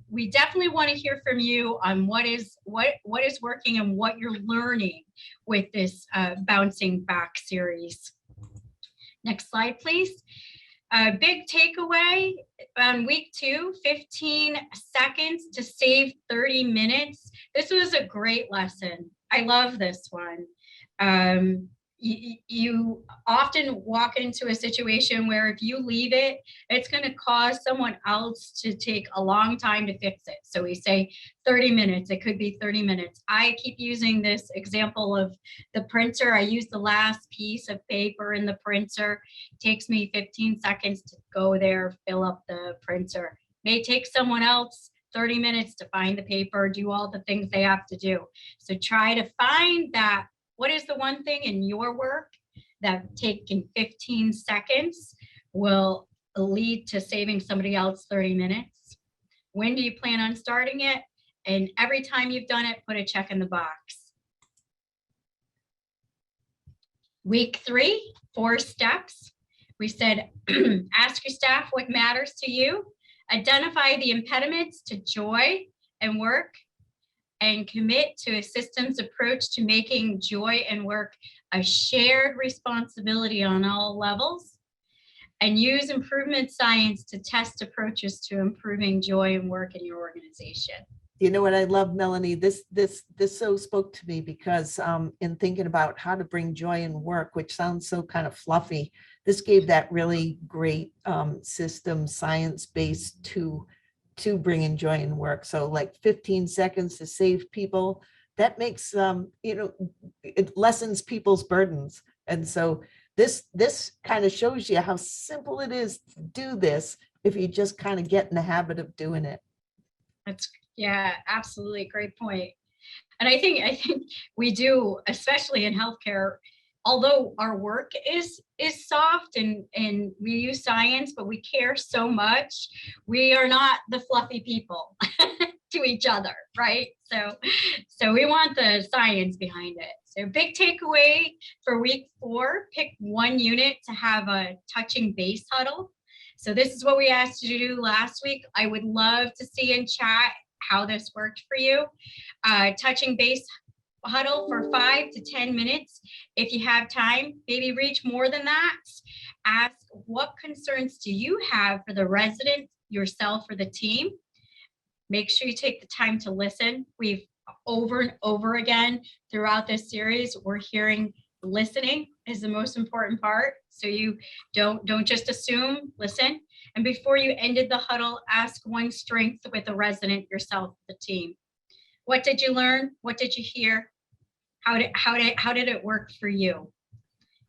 we definitely want to hear from you on what is working and what you're learning with this bouncing back series. Next slide, please. Big takeaway on week 2, 15 seconds to save 30 minutes. This was a great lesson. I love this one. You often walk into a situation where if you leave it, it's going to cause someone else to take a long time to fix it. So we say 30 minutes, it could be 30 minutes. I keep using this example of the printer. I use the last piece of paper in the printer. It takes me 15 seconds to go there, fill up the printer. May take someone else 30 minutes to find the paper, do all the things they have to do. So try to find that. What is the one thing in your work that taking 15 seconds will lead to saving somebody else 30 minutes? When do you plan on starting it? And every time you've done it, put a check in the box. Week 3, 4 steps. We said, ask your staff what matters to you, identify the impediments to joy and work, and commit to a systems approach to making joy and work a shared responsibility on all levels, and use improvement science to test approaches to improving joy and work in your organization. You know what I love, Melanie? This so spoke to me because in thinking about how to bring joy in work, which sounds so kind of fluffy, this gave that really great system science base to bring joy in work. So like 15 seconds to save people, that makes, it lessens people's burdens. And so this kind of shows you how simple it is to do this if you just kind of get in the habit of doing it. Yeah, absolutely. Great point. And I think we do, especially in healthcare, although our work is soft and we use science, but we care so much. We are not the fluffy people to each other, right? So we want the science behind it. So big takeaway for week 4, pick one unit to have a touching base huddle. So this is what we asked you to do last week. I would love to see in chat how this worked for you. Touching base huddle for 5 to 10 minutes. If you have time, maybe reach more than that. Ask what concerns do you have for the resident, yourself, or the team. Make sure you take the time to listen. We've over and over again throughout this series, we're hearing listening is the most important part. So you don't just assume, listen. And before you ended the huddle, ask one strength with the resident, yourself, the team. What did you learn? What did you hear? How did it work for you?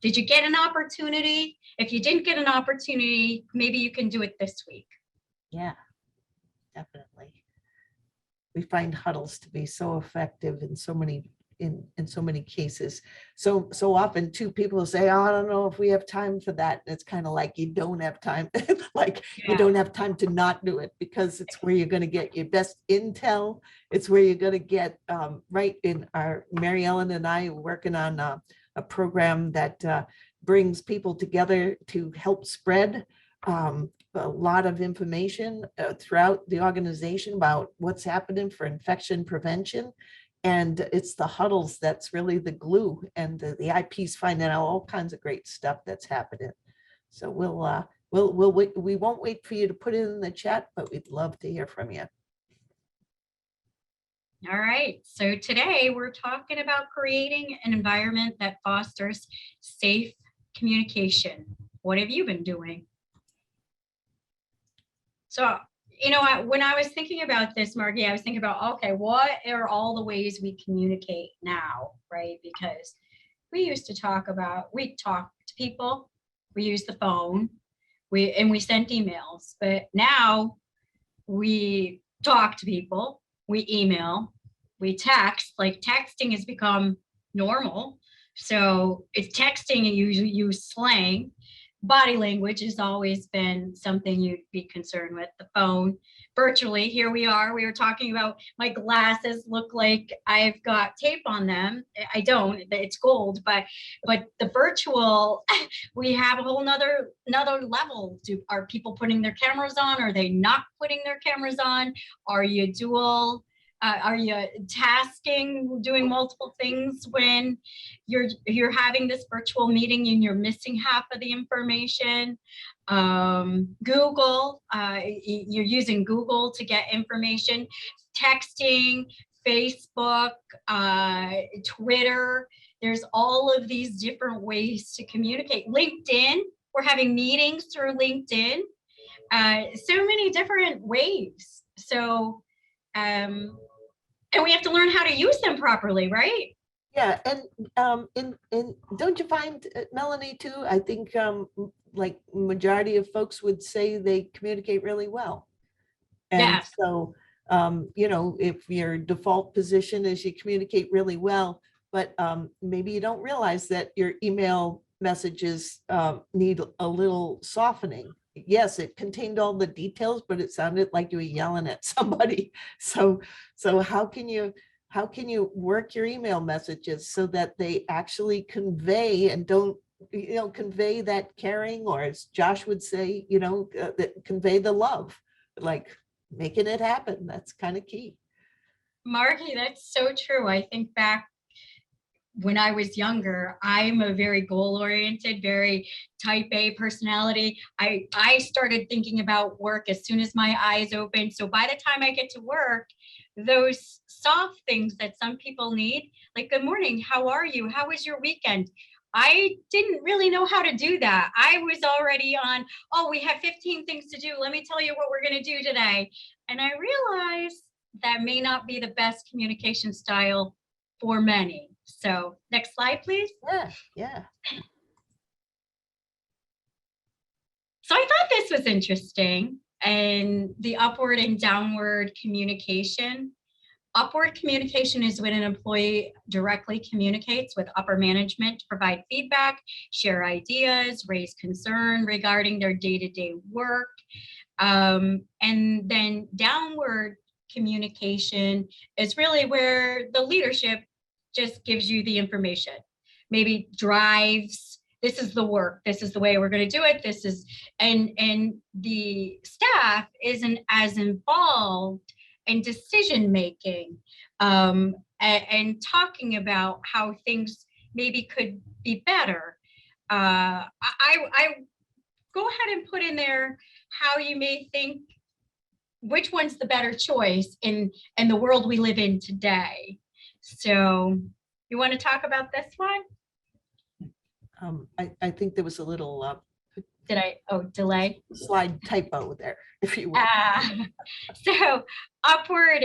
Did you get an opportunity? If you didn't get an opportunity, maybe you can do it this week. Yeah, definitely. We find huddles to be so effective in so many cases. So often too, people will say, oh, I don't know if we have time for that. And it's kind of like you don't have time, You don't have time to not do it, because it's where you're going to get your best intel. It's where you're going to get right in our, Mary Ellen and I are working on a program that brings people together to help spread a lot of information throughout the organization about what's happening for infection prevention. And it's the huddles that's really the glue, and the IPs finding out all kinds of great stuff that's happening. So we won't wait for you to put it in the chat, but we'd love to hear from you. All right, so today we're talking about creating an environment that fosters safe communication. What have you been doing? So, you know, when I was thinking about this, Margie, I was thinking about, okay, what are all the ways we communicate now, right? Because we talk to people, we use the phone, we sent emails, but now we talk to people, we email, we text. Like texting has become normal. So it's texting, and you use slang. Body language has always been something you'd be concerned with. The phone, virtually. Here we are. We were talking about my glasses look like I've got tape on them. I don't. It's gold, but the virtual, we have a whole another level. Are people putting their cameras on? Are they not putting their cameras on? Are you dual? Are you tasking, doing multiple things when you're having this virtual meeting and you're missing half of the information? Google, you're using Google to get information, texting, Facebook, Twitter. There's all of these different ways to communicate. LinkedIn, we're having meetings through LinkedIn. So many different ways. So, and we have to learn how to use them properly, right? Yeah, and don't you find, Melanie, too? I think like majority of folks would say they communicate really well. And Yes. so, you know, if your default position is you communicate really well, but maybe you don't realize that your email messages need a little softening. Yes, it contained all the details, but it sounded like you were yelling at somebody. So how can you work your email messages so that they actually convey and don't, you know, convey that caring, or as Josh would say, you know, that convey the love, like making it happen. That's kind of key. Margie, that's so true. I think back when I was younger, I'm a very goal-oriented, very type A personality. I started thinking about work as soon as my eyes opened. So by the time I get to work, those soft things that some people need, like good morning, how are you? How was your weekend? I didn't really know how to do that. I was already on, oh, we have 15 things to do. Let me tell you what we're going to do today. And I realized that may not be the best communication style for many. So next slide, please. Yeah. So I thought this was interesting, and the upward and downward communication. Upward communication is when an employee directly communicates with upper management to provide feedback, share ideas, raise concern regarding their day-to-day work. And then downward communication is really where the leadership just gives you the information, maybe drives, this is the work, this is the way we're going to do it, this is, and the staff isn't as involved in decision making, and talking about how things maybe could be better. I go ahead and put in there how you may think which one's the better choice in the world we live in today. So you want to talk about this one? I think there was a little Did I, delay? slide typo there, if you will. So upward,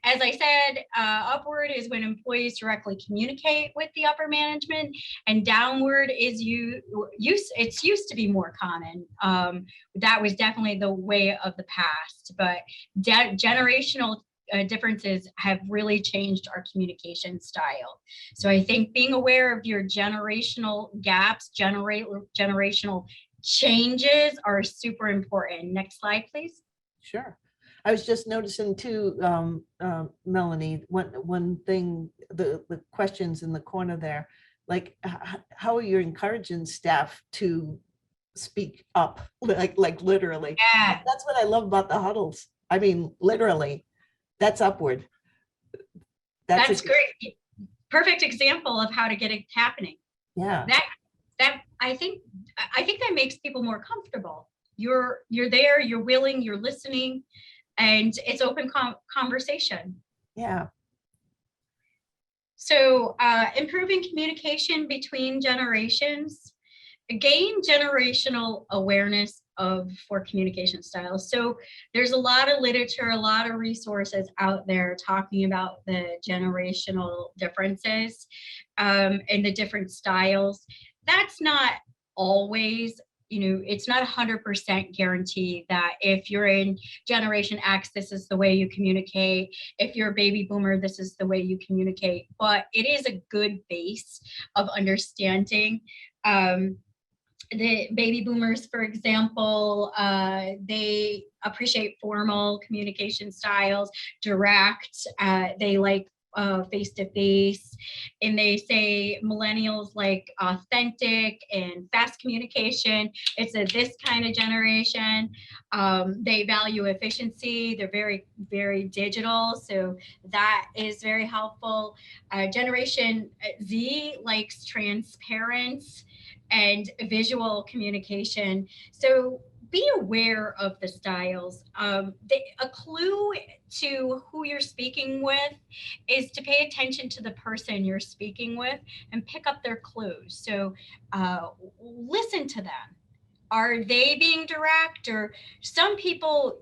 as I said, upward is when employees directly communicate with the upper management, and downward is it's used to be more common. That was definitely the way of the past, but generational differences have really changed our communication style. So I think being aware of your generational gaps, generational changes are super important. Next slide, please. Sure. I was just noticing too, Melanie, one thing, the questions in the corner there, like how are you encouraging staff to speak up, like literally? Yeah. That's what I love about the huddles. I mean, literally, that's upward. That's great. Perfect example of how to get it happening. Yeah. That I think that makes people more comfortable. You're there, you're willing, you're listening, and it's open conversation. Yeah. So improving communication between generations, gain generational awareness for communication styles. So there's a lot of literature, a lot of resources out there talking about the generational differences and the different styles. That's not always, it's not 100% guaranteed that if you're in Generation X, this is the way you communicate. If you're a baby boomer, this is the way you communicate. But it is a good base of understanding. the baby boomers, for example, they appreciate formal communication styles, direct, they like face-to-face, and they say millennials like authentic and fast communication. It's a this kind of generation. They value efficiency. They're very, very digital, so that is very helpful. Generation Z likes transparency and visual communication. So be aware of the styles. A clue to who you're speaking with is to pay attention to the person you're speaking with and pick up their clues. So listen to them. Are they being direct? Or some people,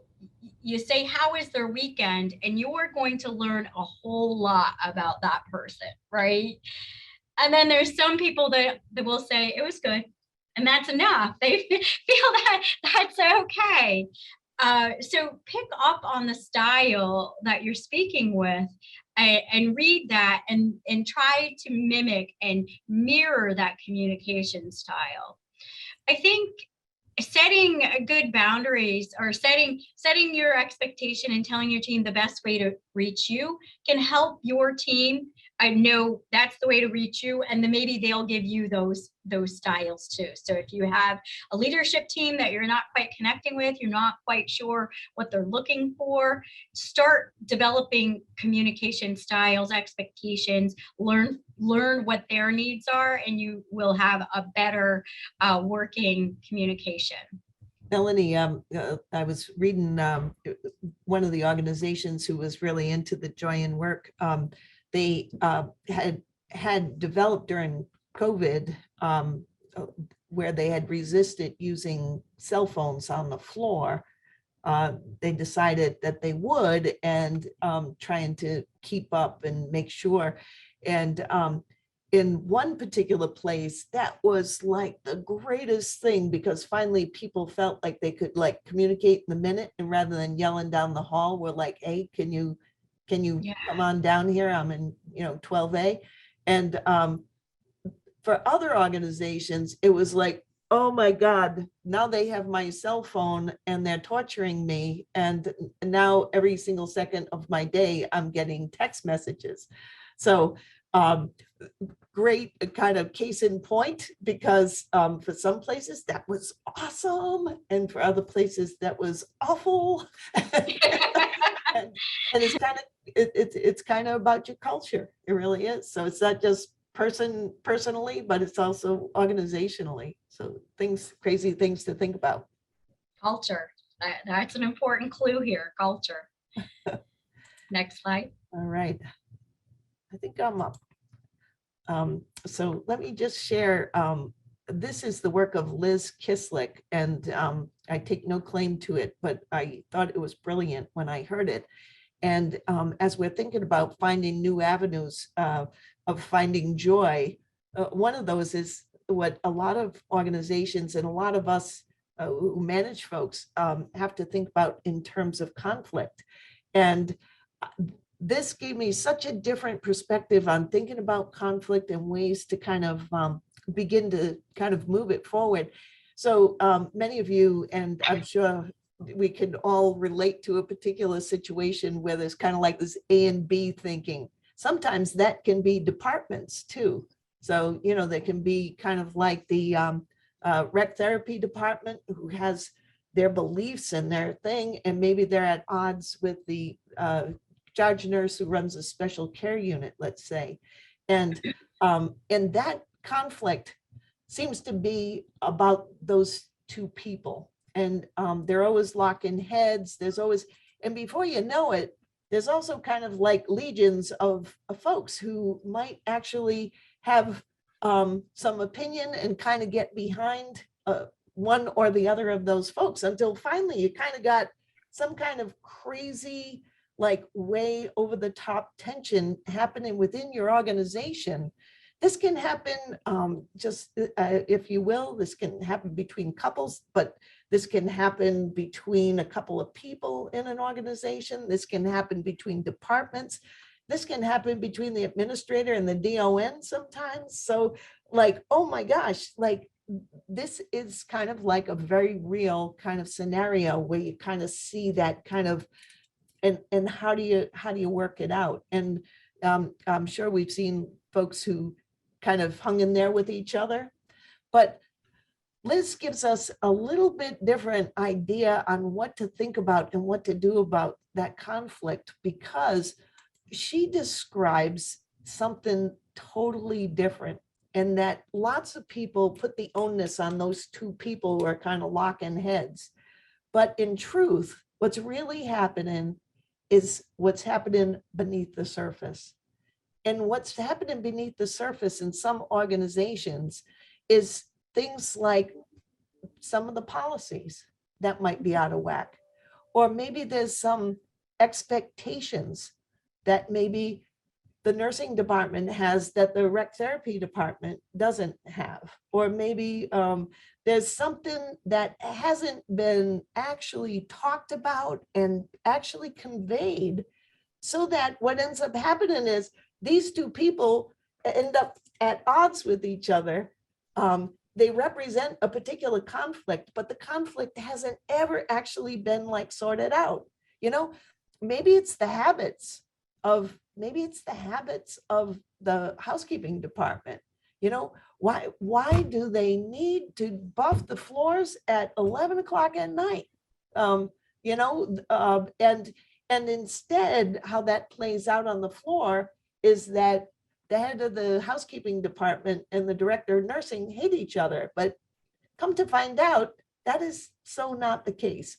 you say, how is their weekend? And you're going to learn a whole lot about that person, right? And then there's some people that will say it was good, and that's enough. They feel that that's okay. So pick up on the style that you're speaking with, and read that, and try to mimic and mirror that communication style. I think setting good boundaries, or setting your expectation and telling your team the best way to reach you can help your team. I know that's the way to reach you, and then maybe they'll give you those styles too. So if you have a leadership team that you're not quite connecting with, you're not quite sure what they're looking for, start developing communication styles, expectations, learn what their needs are, and you will have a better working communication. Melanie, I was reading one of the organizations who was really into the joy in work. They had developed during COVID, where they had resisted using cell phones on the floor. They decided that they would, and trying to keep up and make sure. And in one particular place, that was like the greatest thing, because finally people felt like they could like communicate in the minute, and rather than yelling down the hall, we're like, hey, can you Yeah. come on down here? I'm in 12A. And for other organizations, it was like, oh my God, now they have my cell phone and they're torturing me. And now every single second of my day, I'm getting text messages. So great kind of case in point, because for some places that was awesome, and for other places that was awful. and it's kind of about your culture. It really is. So it's not just personally, but it's also organizationally. So crazy things to think about. Culture. That's an important clue here. Culture. Next slide. All right. I think I'm up. So let me just share. This is the work of Liz Kislick, and I take no claim to it, but I thought it was brilliant when I heard it. And as we're thinking about finding new avenues of finding joy, one of those is what a lot of organizations and a lot of us who manage folks have to think about in terms of conflict. And this gave me such a different perspective on thinking about conflict and ways to kind of begin to kind of move it forward. So many of you, and I'm sure we can all relate to a particular situation where there's kind of like this A and B thinking. Sometimes that can be departments too. So, there can be kind of like the rec therapy department who has their beliefs and their thing, and maybe they're at odds with the charge nurse who runs a special care unit, let's say. And that conflict seems to be about those two people. And they're always locking heads. There's always, and before you know it, there's also kind of like legions of folks who might actually have some opinion and kind of get behind one or the other of those folks, until finally you kind of got some kind of crazy, like way over the top tension happening within your organization. This can happen if you will, this can happen between couples, but this can happen between a couple of people in an organization. This can happen between departments. This can happen between the administrator and the DON sometimes. So like, oh my gosh, like this is kind of like a very real kind of scenario where you kind of see that kind of, and how do you work it out? And I'm sure we've seen folks who kind of hung in there with each other, but Liz gives us a little bit different idea on what to think about and what to do about that conflict, because she describes something totally different, and that lots of people put the onus on those two people who are kind of locking heads. But in truth, what's really happening is what's happening beneath the surface. And what's happening beneath the surface in some organizations is things like some of the policies that might be out of whack, or maybe there's some expectations that maybe the nursing department has that the rec therapy department doesn't have, or maybe there's something that hasn't been actually talked about and actually conveyed, so that what ends up happening is these two people end up at odds with each other. They represent a particular conflict, but the conflict hasn't ever actually been like sorted out. You know, maybe it's the habits of the housekeeping department. You know, why do they need to buff the floors at 11 o'clock at night? You know, and instead, how that plays out on the floor is that the head of the housekeeping department and the director of nursing hate each other. But come to find out, that is so not the case.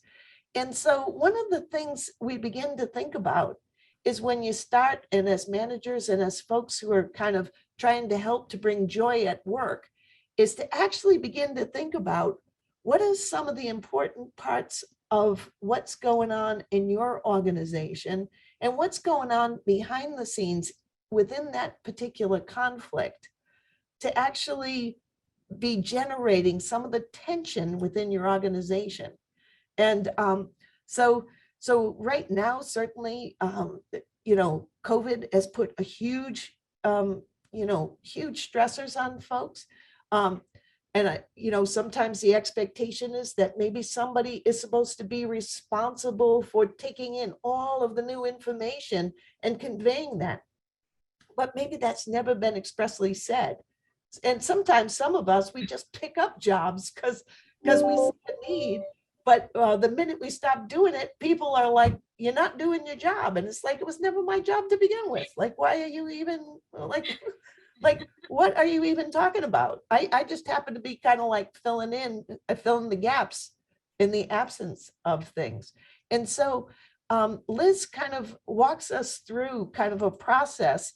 And so one of the things we begin to think about is when you start, and as managers and as folks who are kind of trying to help to bring joy at work, is to actually begin to think about what are some of the important parts of what's going on in your organization and what's going on behind the scenes within that particular conflict, to actually be generating some of the tension within your organization. And so right now, certainly, you know, COVID has put a huge, huge stressors on folks. You know, sometimes the expectation is that maybe somebody is supposed to be responsible for taking in all of the new information and conveying that. But maybe that's never been expressly said. And sometimes some of us, we just pick up jobs because we see a need. But the minute we stop doing it, people are like, you're not doing your job. And it's like, it was never my job to begin with. Like, why are you even like, what are you even talking about? I just happen to be kind of like filling the gaps in the absence of things. And so Liz kind of walks us through kind of a process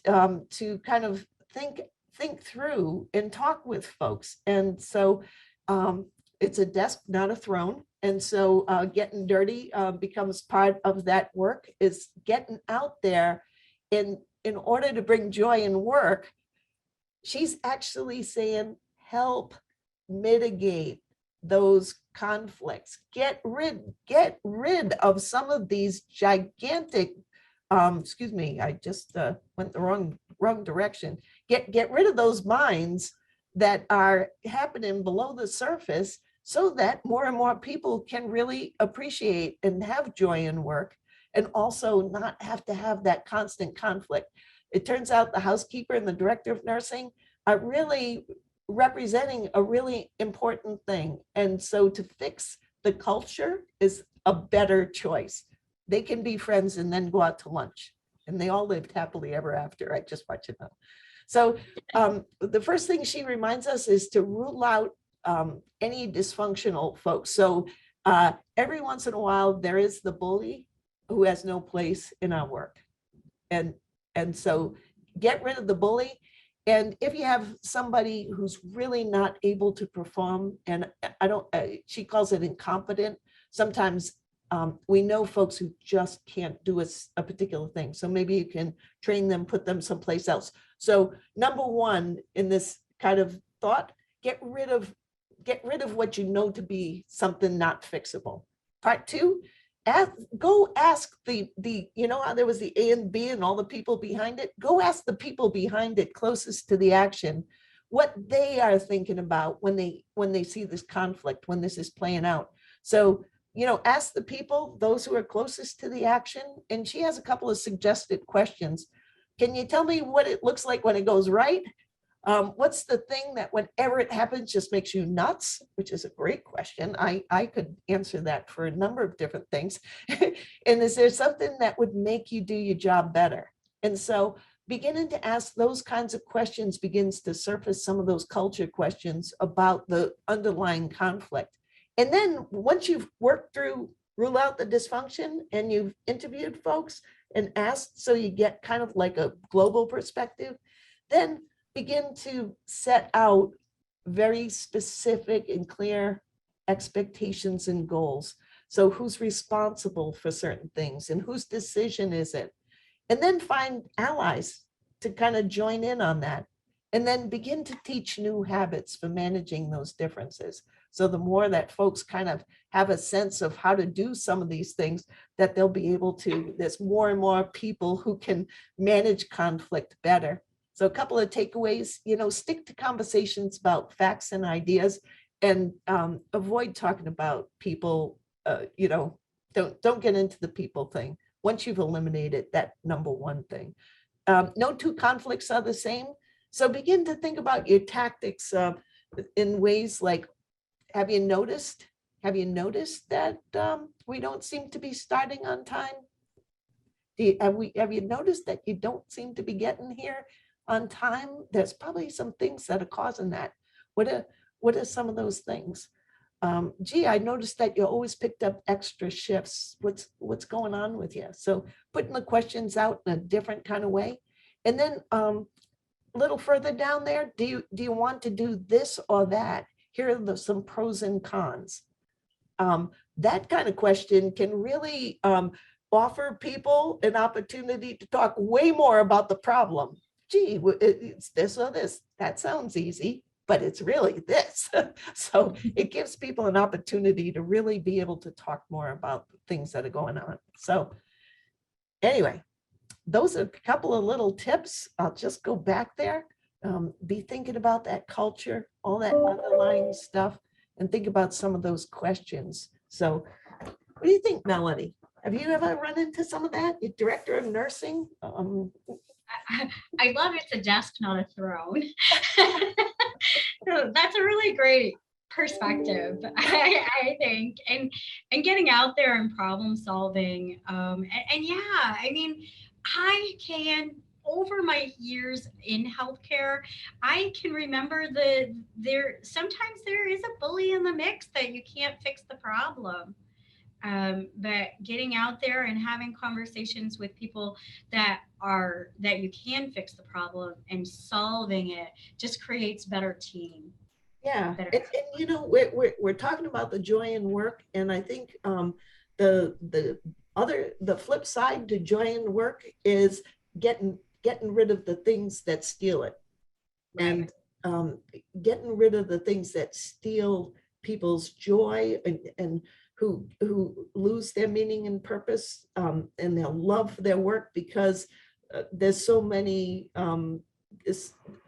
to kind of think through and talk with folks. And so it's a desk, not a throne. And so getting dirty becomes part of that work, is getting out there in order to bring joy in work. She's actually saying, help mitigate those conflicts. Get rid of some of these gigantic, excuse me, I just went the wrong direction. Get rid of those minds that are happening below the surface, so that more and more people can really appreciate and have joy in work, and also not have to have that constant conflict. It turns out the housekeeper and the director of nursing are really representing a really important thing. And so to fix the culture is a better choice. They can be friends and then go out to lunch, and they all lived happily ever after. I just want you to know. So the first thing she reminds us is to rule out any dysfunctional folks. So every once in a while, there is the bully who has no place in our work. And so get rid of the bully. And if you have somebody who's really not able to perform, and she calls it incompetent. Sometimes we know folks who just can't do a particular thing. So maybe you can train them, put them someplace else. So number one in this kind of thought, get rid of what you know to be something not fixable. Part two, go ask the you know how there was the A and B and all the people behind it. Go ask the people behind it closest to the action, what they are thinking about when they see this conflict, when this is playing out. So, ask the people, those who are closest to the action. And she has a couple of suggested questions. Can you tell me what it looks like when it goes right? What's the thing that whenever it happens just makes you nuts? Which is a great question. I could answer that for a number of different things. And is there something that would make you do your job better? And so beginning to ask those kinds of questions begins to surface some of those culture questions about the underlying conflict. And then once you've worked through, rule out the dysfunction, and you've interviewed folks and asked, so you get kind of like a global perspective, then begin to set out very specific and clear expectations and goals. So who's responsible for certain things and whose decision is it? And then find allies to kind of join in on that. And then begin to teach new habits for managing those differences. So the more that folks kind of have a sense of how to do some of these things, that they'll be able to, there's more and more people who can manage conflict better. So a couple of takeaways, stick to conversations about facts and ideas, and avoid talking about people, don't get into the people thing. Once you've eliminated that number one thing. No two conflicts are the same. So begin to think about your tactics in ways like, have you noticed that we don't seem to be starting on time? Have you noticed that you don't seem to be getting here on time? There's probably some things that are causing that. What are some of those things? Gee, I noticed that you always picked up extra shifts. What's going on with you? So putting the questions out in a different kind of way. And then a little further down there, do you want to do this or that? Here are some pros and cons. That kind of question can really offer people an opportunity to talk way more about the problem. Gee, it's this or this. That sounds easy, but it's really this. So it gives people an opportunity to really be able to talk more about the things that are going on. So anyway, those are a couple of little tips. I'll just go back there. Be thinking about that culture, all that underlying stuff, and think about some of those questions. So what do you think, Melanie? Have you ever run into some of that? You're director of nursing. I love it's a desk, not a throne. So that's a really great perspective, I think, and getting out there and problem solving. And yeah, I mean, I can, over my years in healthcare, I can remember sometimes there is a bully in the mix that you can't fix the problem. But getting out there and having conversations with people that you can fix the problem and solving it just creates better team. Yeah, Better. and we're talking about the joy in work, and I think the flip side to joy in work is getting rid of the things that steal it, Right. and getting rid of the things that steal people's joy and who lose their meaning and purpose, and their love for their work because there's so many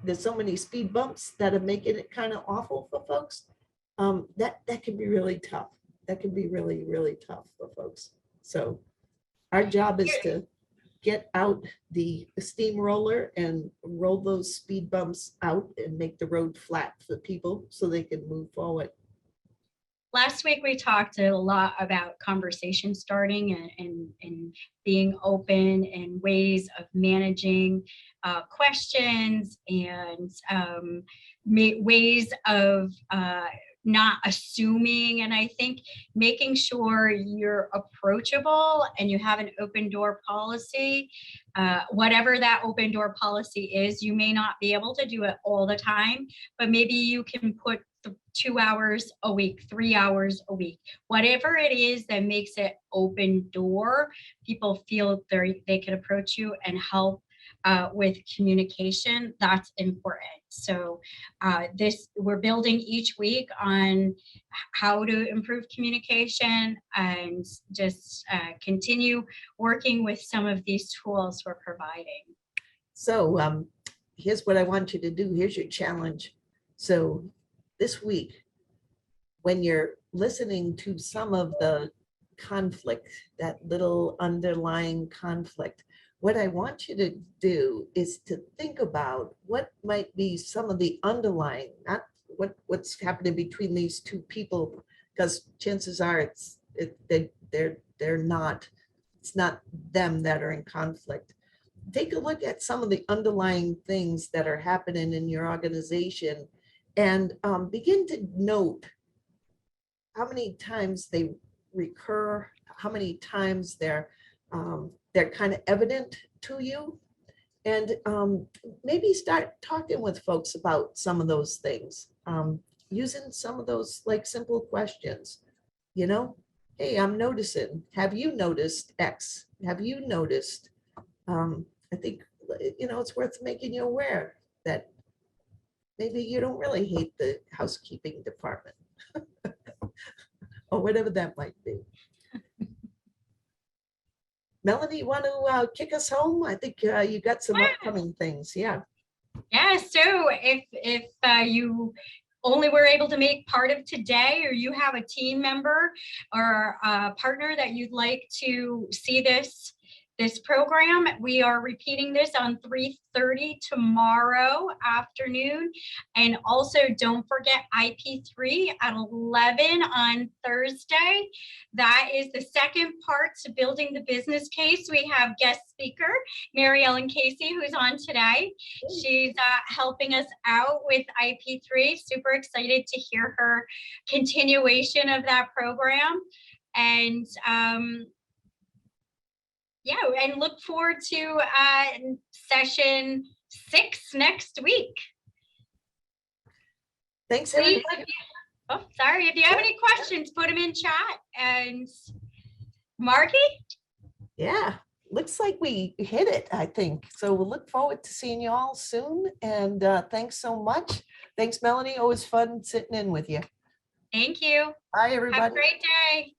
there's so many speed bumps that are making it kind of awful for folks. That can be really tough. That can be really, really tough for folks. So our job is to get out the steamroller and roll those speed bumps out and make the road flat for people so they can move forward. Last week we talked a lot about conversation starting and being open and ways of managing questions and ways of not assuming. And I think making sure you're approachable and you have an open door policy, whatever that open door policy is, you may not be able to do it all the time, but maybe you can put 2 hours a week, 3 hours a week, whatever it is that makes it open door, people feel they can approach you and help with communication. That's important. So we're building each week on how to improve communication and just continue working with some of these tools we're providing. So here's what I want you to do. Here's your challenge. So this week, when you're listening to some of the conflict, that little underlying conflict, what I want you to do is to think about what might be some of the underlying, not what's happening between these two people, because chances are they're not, it's not them that are in conflict. Take a look at some of the underlying things that are happening in your organization and begin to note how many times they recur, how many times they're kind of evident to you, and maybe start talking with folks about some of those things, using some of those like simple questions, you know, hey, I'm noticing, have you noticed X? Have you noticed? I think, you know, it's worth making you aware that maybe you don't really hate the housekeeping department or whatever that might be. Melanie, want to kick us home? I think you got some upcoming things. Yeah. Yeah, so if you only were able to make part of today, or you have a team member or a partner that you'd like to see this program, we are repeating this on 3:30 tomorrow afternoon. And also don't forget IP3 at 11 on Thursday. That is the second part to building the business case. We have guest speaker, Mary Ellen Casey, who's on today. She's helping us out with IP3. Super excited to hear her continuation of that program. And yeah, and look forward to session 6 next week. Thanks, Please, everybody. oh, sorry. If you have any questions, put them in chat. And Margie? Yeah, looks like we hit it, I think. So we'll look forward to seeing you all soon. And thanks so much. Thanks, Melanie. Always fun sitting in with you. Thank you. Bye, Have everybody. a great day.